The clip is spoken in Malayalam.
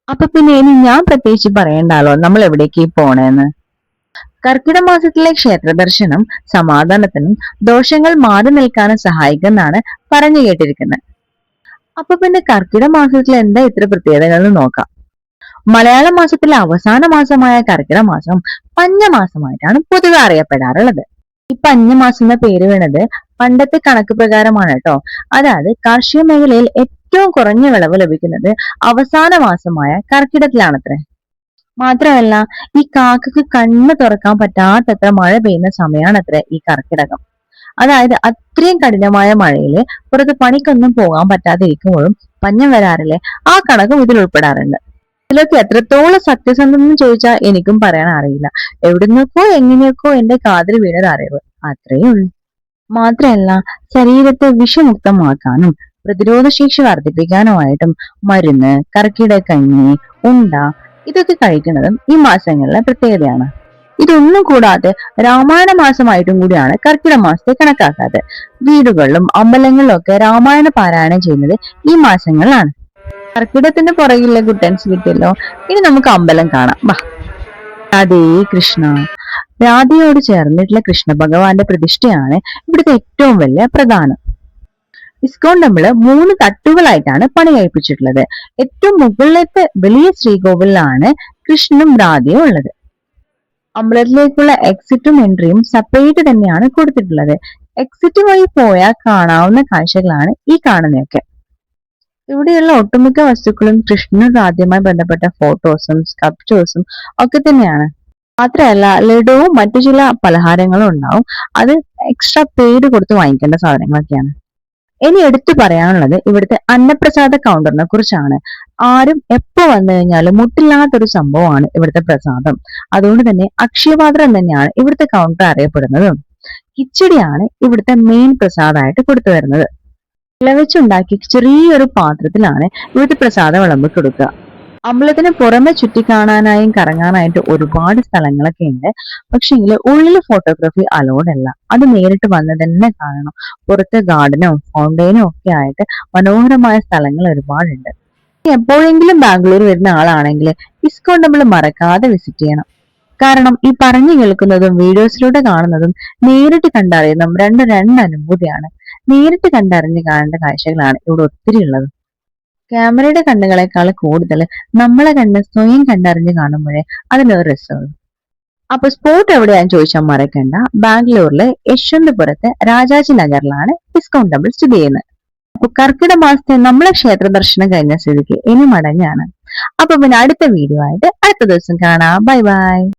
അപ്പൊ പിന്നെ ഇനി ഞാൻ പ്രത്യേകിച്ച് പറയണ്ടല്ലോ നമ്മൾ എവിടേക്ക് പോണേന്ന്. കർക്കിടക മാസത്തിലെ ക്ഷേത്ര ദർശനം സമാധാനത്തിനും ദോഷങ്ങൾ മാറി നിൽക്കാനും സഹായിക്കുമെന്നാണ് പറഞ്ഞു കേട്ടിരിക്കുന്നത്. അപ്പൊ പിന്നെ കർക്കിടക മാസത്തിൽ എന്താ ഇത്ര പ്രത്യേകതകൾ എന്ന് നോക്കാം. മലയാള മാസത്തിലെ അവസാന മാസമായ കർക്കിടക മാസം പഞ്ഞമാസമായിട്ടാണ് പൊതുവെ അറിയപ്പെടാറുള്ളത്. ഈ പഞ്ഞമാസം എന്ന പേര് വീണത് പണ്ടത്തെ കണക്ക് പ്രകാരമാണ് കേട്ടോ. അതായത് കാർഷിക മേഖലയിൽ ഏറ്റവും കുറഞ്ഞ വിളവ് ലഭിക്കുന്നത് അവസാന മാസമായ കർക്കിടത്തിലാണത്രേ. മാത്രമല്ല ഈ കാക്കക്ക് കണ്ണ് തുറക്കാൻ പറ്റാത്തത്ര മഴ പെയ്യുന്ന സമയമാണത്രേ ഈ കർക്കിടകം. അതായത് അത്രയും കഠിനമായ മഴയില് പുറത്ത് പണിക്കൊന്നും പോകാൻ പറ്റാതിരിക്കുമ്പോഴും പഞ്ഞം വരാറില്ലേ, ആ കണക്കും ഇതിൽ ഉൾപ്പെടാറുണ്ട്. ഇതിലൊക്കെ എത്രത്തോളം സത്യസന്ധമെന്ന് ചോദിച്ചാൽ എനിക്കും പറയാൻ അറിയില്ല. എവിടുന്നൊക്കോ എങ്ങനെയൊക്കോ എന്റെ കാതിൽ വീണത് അറിവ്, അത്രയേ ഉള്ളൂ. മാത്രമല്ല ശരീരത്തെ വിഷമുക്തമാക്കാനും പ്രതിരോധ ശേഷി വർദ്ധിപ്പിക്കാനുമായിട്ടും മരുന്ന്, കർക്കിടകക്കഞ്ഞി, ഉണ്ട ഇതൊക്കെ കഴിക്കുന്നതും ഈ മാസങ്ങളിലെ പ്രത്യേകതയാണ്. ഇതൊന്നും കൂടാതെ രാമായണ മാസമായിട്ടും കൂടിയാണ് കർക്കിടക മാസത്തെ കണക്കാക്കാത്തത്. വീടുകളിലും അമ്പലങ്ങളിലും ഒക്കെ രാമായണ പാരായണം ചെയ്യുന്നത് ഈ മാസങ്ങളിലാണ്. കർക്കിടത്തിന്റെ പുറകിലെ ഗുട്ടൻസ് കിട്ടിയല്ലോ. ഇനി നമുക്ക് അമ്പലം കാണാം. വാ. രാധേ കൃഷ്ണ. രാധയോട് ചേർന്നിട്ടുള്ള കൃഷ്ണ ഭഗവാന്റെ പ്രതിഷ്ഠയാണ് ഇവിടുത്തെ ഏറ്റവും വലിയ പ്രധാനം. ഇസ്കോൺ ടെമ്പിള് 3 തട്ടുകളായിട്ടാണ് പണി കഴിപ്പിച്ചിട്ടുള്ളത്. ഏറ്റവും മുകളിലത്തെ വലിയ ശ്രീകോവിലാണ് കൃഷ്ണനും രാധയും ഉള്ളത്. അമ്പലത്തിലേക്കുള്ള എക്സിറ്റും എൻട്രിയും സെപ്പറേറ്റ് തന്നെയാണ് കൊടുത്തിട്ടുള്ളത്. എക്സിറ്റ് വഴി പോയാൽ കാണാവുന്ന കാഴ്ചകളാണ് ഈ കാണുന്നതൊക്കെ. ഇവിടെയുള്ള ഒട്ടുമിക്ക വസ്തുക്കളും കൃഷ്ണനും രാധയുമായി ബന്ധപ്പെട്ട ഫോട്ടോസും സ്കൾപ്ചേഴ്സും ഒക്കെ തന്നെയാണ്. മാത്രമല്ല ലഡുവും മറ്റു ചില പലഹാരങ്ങളും ഉണ്ടാവും. അത് എക്സ്ട്രാ പെയ്ഡ് കൊടുത്ത് വാങ്ങിക്കേണ്ട സാധനങ്ങളൊക്കെയാണ്. ഇനി എടുത്തു പറയാനുള്ളത് ഇവിടുത്തെ അന്നപ്രസാദ കൗണ്ടറിനെ കുറിച്ചാണ്. ആരും എപ്പോ വന്നു കഴിഞ്ഞാലും മുട്ടില്ലാത്തൊരു സംഭവമാണ് ഇവിടുത്തെ പ്രസാദം. അതുകൊണ്ട് തന്നെ അക്ഷയപാത്രം തന്നെയാണ് ഇവിടുത്തെ കൗണ്ടർ അറിയപ്പെടുന്നത്. കിച്ചടിയാണ് ഇവിടുത്തെ മെയിൻ പ്രസാദമായിട്ട് കൊടുത്തു വരുന്നത്. ഇലവെച്ചുണ്ടാക്കി ചെറിയൊരു പാത്രത്തിലാണ് ഇവിടുത്തെ പ്രസാദം വിളമ്പി കൊടുക്കുക. അമ്പലത്തിന് പുറമെ ചുറ്റിക്കാണാനായും കറങ്ങാനായിട്ട് ഒരുപാട് സ്ഥലങ്ങളൊക്കെ ഉണ്ട്. പക്ഷെങ്കിൽ ഉള്ളിൽ ഫോട്ടോഗ്രാഫി അലൗഡ് അല്ല. അത് നേരിട്ട് വന്ന് തന്നെ കാണണം. പുറത്ത് ഗാർഡനും ഫൗണ്ടെയിനും ഒക്കെ ആയിട്ട് മനോഹരമായ സ്ഥലങ്ങൾ ഒരുപാടുണ്ട്. എപ്പോഴെങ്കിലും ബാംഗ്ലൂർ വരുന്ന ആളാണെങ്കിൽ ഇസ്കോൺ ടെമ്പിൾ മറക്കാതെ വിസിറ്റ് ചെയ്യണം. കാരണം ഈ പറഞ്ഞു കേൾക്കുന്നതും വീഡിയോസിലൂടെ കാണുന്നതും നേരിട്ട് കണ്ടറിയുന്നതും രണ്ട് അനുഭൂതിയാണ്. നേരിട്ട് കണ്ടറിഞ്ഞ് കാണേണ്ട കാഴ്ചകളാണ് ഇവിടെ ഒത്തിരി ഉള്ളത്. ക്യാമറയുടെ കണ്ണുകളെക്കാൾ കൂടുതൽ നമ്മളെ കണ്ണ് സ്വയം കണ്ടറിഞ്ഞ് കാണുമ്പോഴേ അതിനൊരു രസമുള്ളൂ. അപ്പൊ സ്പോട്ട് എവിടെയാന്ന് ചോദിച്ചാൽ മറക്കണ്ട, ബാംഗ്ലൂരിലെ യശ്വന്തപുരത്തെ രാജാജി നഗറിലാണ് ഇസ്കോൺ ടെമ്പിൾ സ്ഥിതി ചെയ്യുന്നത്. അപ്പൊ കർക്കിടക മാസത്തെ നമ്മളെ ക്ഷേത്ര ദർശനം കഴിഞ്ഞ സ്ഥിതിക്ക് ഇനി മടങ്ങാണ്. അപ്പൊ പിന്നെ അടുത്ത വീഡിയോ ആയിട്ട് അടുത്ത ദിവസം കാണാം. Bye bye.